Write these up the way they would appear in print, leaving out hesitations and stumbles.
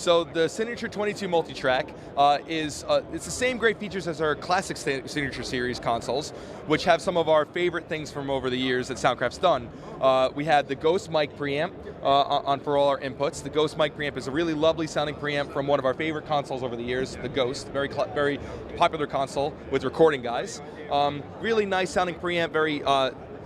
So the Signature 22 multitrack it's the same great features as our classic Signature series consoles, which have some of our favorite things from over the years that Soundcraft's done. We had the Ghost Mic Preamp for all our inputs. The Ghost Mic Preamp is a really lovely sounding preamp from one of our favorite consoles over the years, the Ghost, very popular console with recording guys. Really nice sounding preamp, very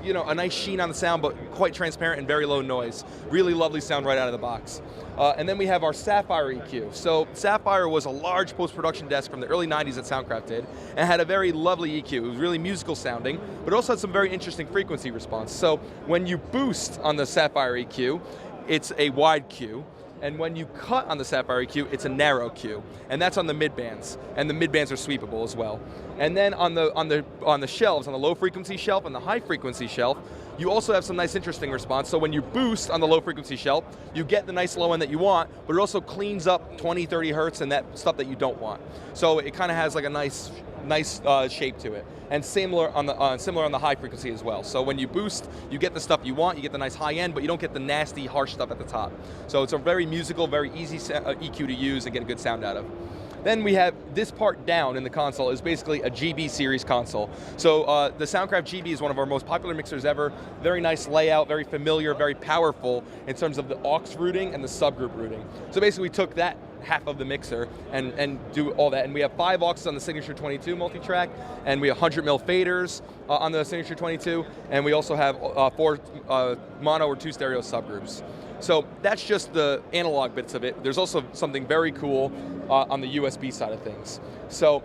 a nice sheen on the sound, but quite transparent and very low noise. Really lovely sound right out of the box. And then we have our Sapphire EQ. So Sapphire was a large post-production desk from the early 90s that Soundcraft did, and had a very lovely EQ. It was really musical sounding, but also had some very interesting frequency response. So when you boost on the Sapphire EQ, it's a wide Q. And when you cut on the Sapphire EQ, it's a narrow Q, and that's on the mid bands, and the mid bands are sweepable as well. And then on the shelves, on the low frequency shelf and the high frequency shelf, you also have some nice interesting response. So when you boost on the low frequency shelf, you get the nice low end that you want, but it also cleans up 20, 30 hertz and that stuff that you don't want. So it kind of has like a nice shape to it. And similar on the high frequency as well. So when you boost, you get the stuff you want, you get the nice high end, but you don't get the nasty, harsh stuff at the top. So it's a very musical, very easy EQ to use and get a good sound out of. Then we have this part down in the console is basically a GB series console. So the Soundcraft GB is one of our most popular mixers ever. Very nice layout, very familiar, very powerful in terms of the aux routing and the subgroup routing. So basically we took that half of the mixer and do all that. And we have 5 auxes on the Signature 22 multi-track, and we have 100mm faders on the Signature 22, and we also have 4 mono or 2 stereo subgroups. So that's just the analog bits of it. There's also something very cool on the USB side of things. So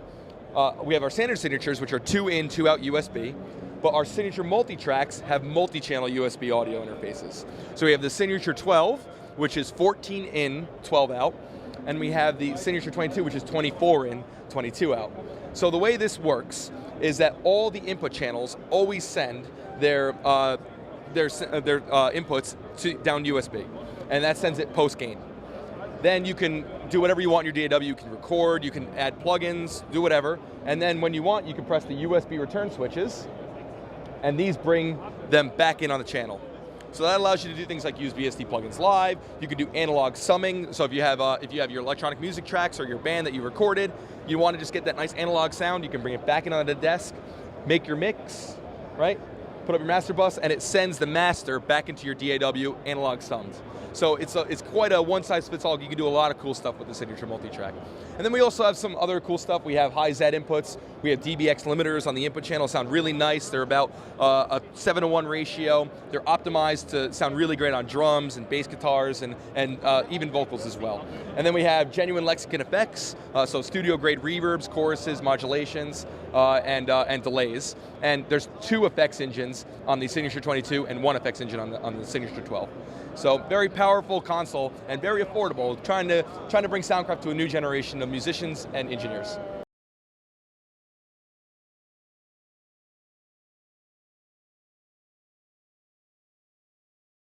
we have our standard signatures, which are 2 in, 2 out USB, but our Signature multi-tracks have multi-channel USB audio interfaces. So we have the Signature 12, which is 14 in, 12 out, and we have the Signature 22, which is 24 in, 22 out. So the way this works is that all the input channels always send their inputs down USB, and that sends it post-gain. Then you can do whatever you want in your DAW. You can record, you can add plugins, do whatever, and then when you want, you can press the USB return switches, and these bring them back in on the channel. So that allows you to do things like use VST plugins live. You can do analog summing. So if you have your electronic music tracks or your band that you recorded, you want to just get that nice analog sound, you can bring it back in on the desk, make your mix, right? Put up your master bus, and it sends the master back into your DAW analog summed. So it's quite a one-size-fits-all. You can do a lot of cool stuff with the Signature multi-track. And then we also have some other cool stuff. We have high Z inputs. We have DBX limiters on the input channel. Sound really nice. They're about a 7:1 ratio. They're optimized to sound really great on drums and bass guitars and even vocals as well. And then we have genuine Lexicon Effects, so studio-grade reverbs, choruses, modulations, and delays. And there's 2 effects engines on the Signature 22 and 1 effects engine on the Signature 12. So very powerful console and very affordable, trying to bring Soundcraft to a new generation of musicians and engineers.